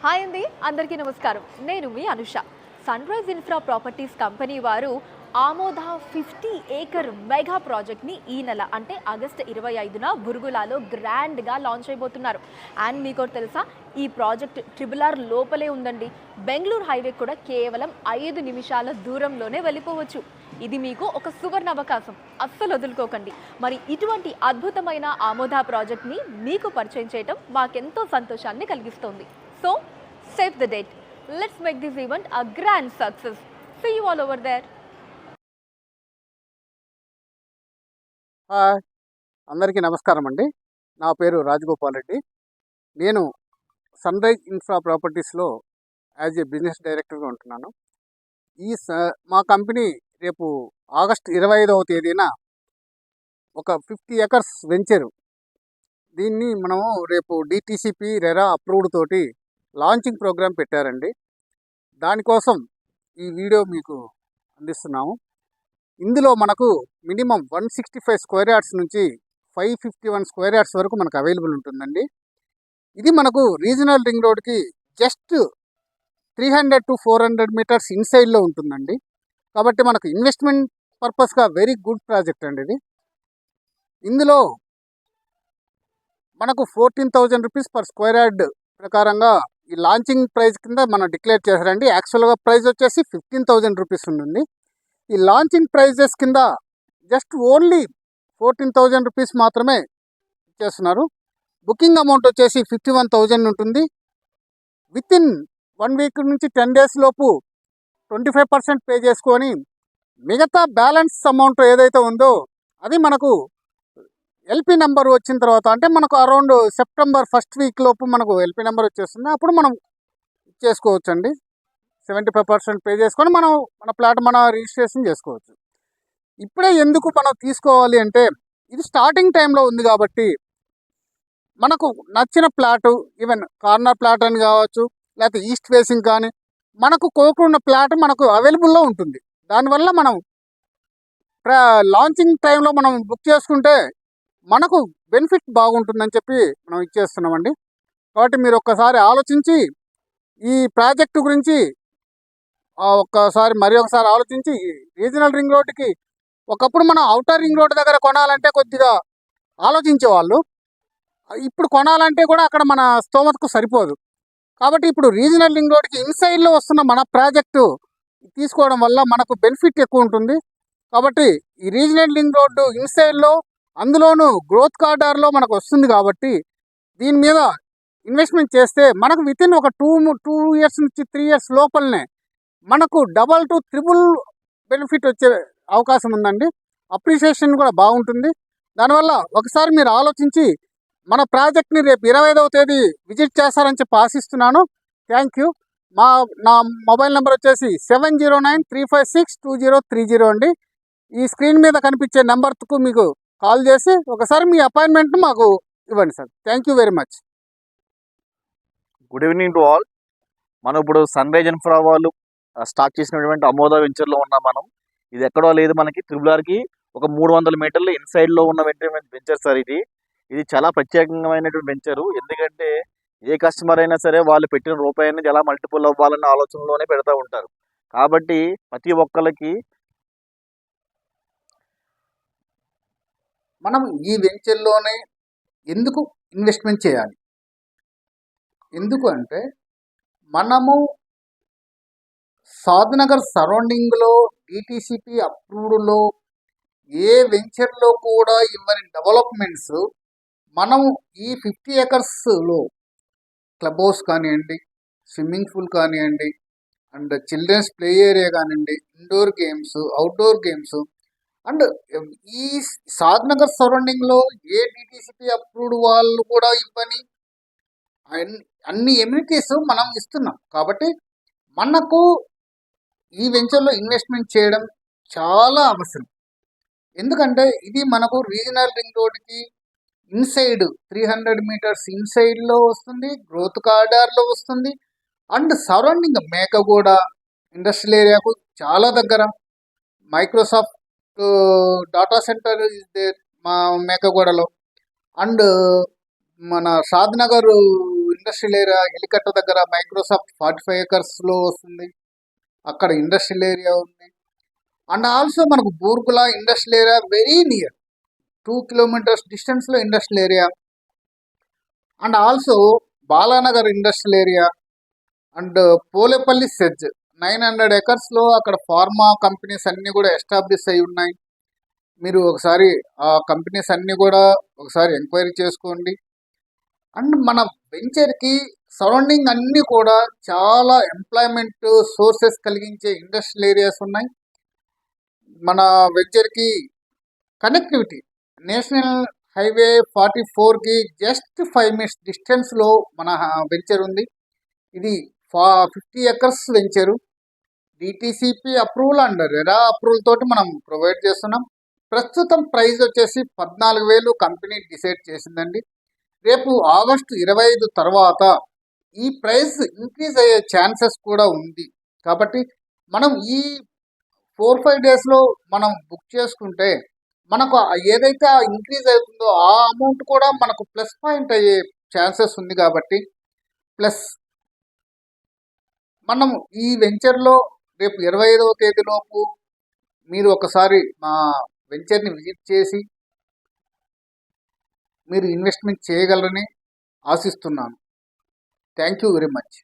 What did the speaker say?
Hi అండి, అందరికీ నమస్కారం. నేను మీ Anusha. Sunrise Infra Properties company వారు ఆమోద 50 ఏకర్ మెగా ప్రాజెక్ట్ని ఈ నెల అంటే ఆగస్టు 25న బురుగులాలో గ్రాండ్గా లాంచ్ అయిపోతున్నారు. అండ్ మీకు తెలుసా, ఈ ప్రాజెక్ట్ ట్రిబుల్ ఆర్ లోపలే ఉందండి. బెంగళూరు హైవే కూడా కేవలం 5 నిమిషాల దూరంలోనే వెళ్ళిపోవచ్చు. ఇది మీకు ఒక సువర్ణ అవకాశం, అస్సలు వదులుకోకండి. మరి ఇటువంటి అద్భుతమైన ఆమోద ప్రాజెక్ట్ని మీకు పరిచయం చేయడం మాకెంతో సంతోషాన్ని కలిగిస్తోంది. So, save the date. Let's make this event a grand success. See you all over there. Hi, అందరికీ నమస్కారం అండి. నా పేరు రాజగోపాల్ రెడ్డి. నేను సన్ రైజ్ ఇన్ఫ్రా ప్రాపర్టీస్లో యాజ్ ఏ బిజినెస్ డైరెక్టర్గా ఉంటున్నాను. మా కంపెనీ రేపు ఆగస్టు 25వ తేదీన ఒక 50 ఎకర్స్ వెంచరు, దీన్ని మనము రేపు డిటిసిపి రెరా అప్రూవ్డ్ తోటి లాంచింగ్ ప్రోగ్రామ్ పెట్టారండి. దానికోసం ఈ వీడియో మీకు అందిస్తున్నాము. ఇందులో మనకు మినిమం 165 స్క్వేర్ యార్డ్స్ నుంచి 551 స్క్వేర్ యార్డ్స్ వరకు మనకు అవైలబుల్ ఉంటుందండి. ఇది మనకు రీజనల్ రింగ్ రోడ్కి జస్ట్ 300 to 400 మీటర్స్ ఇన్సైడ్లో ఉంటుందండి. కాబట్టి మనకు ఇన్వెస్ట్మెంట్ పర్పస్గా వెరీ గుడ్ ప్రాజెక్ట్ అండి ఇది. ఇందులో మనకు 14,000 రూపీస్ పర్ స్క్వేర్ యార్డ్ ప్రకారంగా ఈ లాంచింగ్ ప్రైస్ కింద మనం డిక్లేర్ చేశారండి. యాక్చువల్గా ప్రైస్ వచ్చేసి 15,000 రూపీస్ ఉంటుంది. ఈ లాంచింగ్ ప్రైజెస్ కింద జస్ట్ ఓన్లీ 14,000 రూపీస్ మాత్రమే చేస్తున్నారు. బుకింగ్ అమౌంట్ వచ్చేసి 51,000 ఉంటుంది. విత్ ఇన్ 1 వీక్ నుంచి 10 డేస్ లోపు 25% పే చేసుకొని మిగతా బ్యాలెన్స్ అమౌంట్ ఏదైతే ఉందో అది మనకు ఎల్పి నెంబర్ వచ్చిన తర్వాత, అంటే మనకు అరౌండ్ సెప్టెంబర్ 1st వీక్ లోపు మనకు ఎల్పి నెంబర్ వచ్చేస్తుంది. అప్పుడు మనం చేసుకోవచ్చు అండి. 75% పే చేసుకొని మనం మన ప్లాట్ రిజిస్ట్రేషన్ చేసుకోవచ్చు. ఇప్పుడే ఎందుకు మనం తీసుకోవాలి అంటే, ఇది స్టార్టింగ్ టైంలో ఉంది కాబట్టి మనకు నచ్చిన ప్లాటు, ఈవెన్ కార్నర్ ప్లాట్ అని కావచ్చు, లేకపోతే ఈస్ట్ ఫేసింగ్ కానీ, మనకు కోరుకున్న ప్లాట్ మనకు అవైలబుల్లో ఉంటుంది. దానివల్ల మనం లాంచింగ్ టైంలో మనం బుక్ చేసుకుంటే మనకు బెనిఫిట్ బాగుంటుందని చెప్పి మనం ఇచ్చేస్తున్నామండి. కాబట్టి మీరు ఒక్కసారి ఆలోచించి ఈ ప్రాజెక్టు గురించి మరి ఒకసారి ఆలోచించి, రీజనల్ రింగ్ రోడ్డుకి ఒకప్పుడు మనం అవుటర్ రింగ్ రోడ్డు దగ్గర కొనాలంటే కొద్దిగా ఆలోచించేవాళ్ళు. ఇప్పుడు కొనాలంటే కూడా అక్కడ మన స్తోమతకు సరిపోదు. కాబట్టి ఇప్పుడు రీజనల్ రింగ్ రోడ్డుకి ఇన్సైడ్లో వస్తున్న మన ప్రాజెక్టు తీసుకోవడం వల్ల మనకు బెనిఫిట్ ఎక్కువ ఉంటుంది. కాబట్టి ఈ రీజనల్ రింగ్ రోడ్డు ఇన్సైడ్లో, అందులోనూ గ్రోత్ కారిడార్లో మనకు వస్తుంది. కాబట్టి దీని మీద ఇన్వెస్ట్మెంట్ చేస్తే మనకు వితిన్ ఒక 2 ఇయర్స్ నుంచి 3 ఇయర్స్ లోపలనే మనకు డబల్ టు ట్రిపుల్ బెనిఫిట్ వచ్చే అవకాశం ఉందండి. అప్రిషియేషన్ కూడా బాగుంటుంది. దానివల్ల ఒకసారి మీరు ఆలోచించి మన ప్రాజెక్ట్ని రేపు 25వ తేదీ విజిట్ చేస్తారని చెప్పి ఆశిస్తున్నాను. Thank you. నా మొబైల్ నెంబర్ వచ్చేసి 7093562030 అండి. ఈ స్క్రీన్ మీద కనిపించే నెంబర్కు మీకు కాల్ చేసి ఒకసారి మీ అపాయింట్మెంట్ను మాకు ఇవ్వండి sir. Thank you very much. Good evening to all. మనం ఇప్పుడు సన్ రైజ్ ఇన్ఫ్రా వాళ్ళు స్టార్ట్ చేసినటువంటి అమోద వెంచర్లో ఉన్నాం మనం. ఇది ఎక్కడో లేదు, మనకి త్రిబులార్కి ఒక 300 మీటర్ల ఇన్సైడ్లో ఉన్న వెంచర్ సార్ ఇది. ఇది చాలా ప్రత్యేకమైనటువంటి వెంచరు. ఎందుకంటే ఏ కస్టమర్ అయినా సరే వాళ్ళు పెట్టిన రూపాయి అనేది ఎలా మల్టిపుల్ అవ్వాలన్న ఆలోచనలోనే పెడతా ఉంటారు. కాబట్టి ప్రతి ఒక్కరికి మనం ఈ వెంచర్లోనే ఎందుకు ఇన్వెస్ట్మెంట్ చేయాలి? ఎందుకు అంటే, మనము సాద్నగర్ సరౌండింగ్లో డిటిసిపి అప్రూవ్డ్లో ఏ వెంచర్లో కూడా ఇవ్వని డెవలప్మెంట్స్ మనము ఈ 50 ఎకర్స్లో క్లబ్ హౌస్ కానివ్వండి, స్విమ్మింగ్ పూల్ కానివ్వండి, అండ్ చిల్డ్రన్స్ ప్లే ఏరియా కానివ్వండి, indoor games, outdoor games, and ఈ సాద్నగర్ సరౌండింగ్లో ఏ డిటిసిపి అప్రూవ్డ్ వాళ్ళు కూడా ఇవ్వని అన్ని ఎమ్యూనిటీస్ మనం ఇస్తున్నాం. కాబట్టి మనకు ఈ వెంచర్లో ఇన్వెస్ట్మెంట్ చేయడం చాలా అవసరం. ఎందుకంటే ఇది మనకు రీజనల్ రింగ్ రోడ్కి ఇన్సైడ్ 300 మీటర్స్ ఇన్సైడ్లో వస్తుంది, గ్రోత్ కారిడార్లో వస్తుంది, అండ్ సరౌండింగ్ మేకగూడ ఇండస్ట్రియల్ ఏరియాకు చాలా దగ్గర. Microsoft data centre is there మా మేకగూడలో, అండ్ మన షాద్నగర్ ఇండస్ట్రియల్ ఏరియా ఎలికట్ట దగ్గర మైక్రోసాఫ్ట్ 45 ఏకర్స్లో వస్తుంది, అక్కడ ఇండస్ట్రియల్ ఏరియా ఉంది. అండ్ ఆల్సో మనకు Burgula industrial area very near, 2 kilometres డిస్టెన్స్లో industrial area. And also Balanagar industrial area and Polepalli SEZ 900 ఏకర్స్లో అక్కడ ఫార్మా కంపెనీస్ అన్నీ కూడా ఎస్టాబ్లిష్ అయి ఉన్నాయి. మీరు ఒకసారి ఆ కంపెనీస్ అన్నీ కూడా ఒకసారి ఎంక్వైరీ చేసుకోండి. అండ్ మన వెంచర్కి సరౌండింగ్ అన్నీ కూడా చాలా ఎంప్లాయ్మెంట్ సోర్సెస్ కలిగించే ఇండస్ట్రియల్ ఏరియాస్ ఉన్నాయి. మన వెంచర్కి కనెక్టివిటీ నేషనల్ హైవే 44కి జస్ట్ 5 మినిట్స్ డిస్టెన్స్లో మన వెంచర్ ఉంది. ఇది 50 acres venture. DTCP approval and RERA approval తోటి మనం ప్రొవైడ్ చేస్తున్నాం. ప్రస్తుతం ప్రైస్ వచ్చేసి 14,000 కంపెనీ డిసైడ్ చేసిందండి. రేపు ఆగస్టు 25 తర్వాత ఈ ప్రైస్ ఇంక్రీజ్ అయ్యే ఛాన్సెస్ కూడా ఉంది. కాబట్టి మనం ఈ 4-5 డేస్లో మనం బుక్ చేసుకుంటే మనకు ఏదైతే ఇంక్రీజ్ అవుతుందో ఆ అమౌంట్ కూడా మనకు ప్లస్ పాయింట్ అయ్యే ఛాన్సెస్ ఉంది. కాబట్టి ప్లస్ మనం ఈ వెంచర్లో రేపు 25వ తేదీలోపు మీరు ఒకసారి మా వెంచర్ని విజిట్ చేసి మీరు ఇన్వెస్ట్మెంట్ చేయగలరని ఆశిస్తున్నాను. Thank you very much.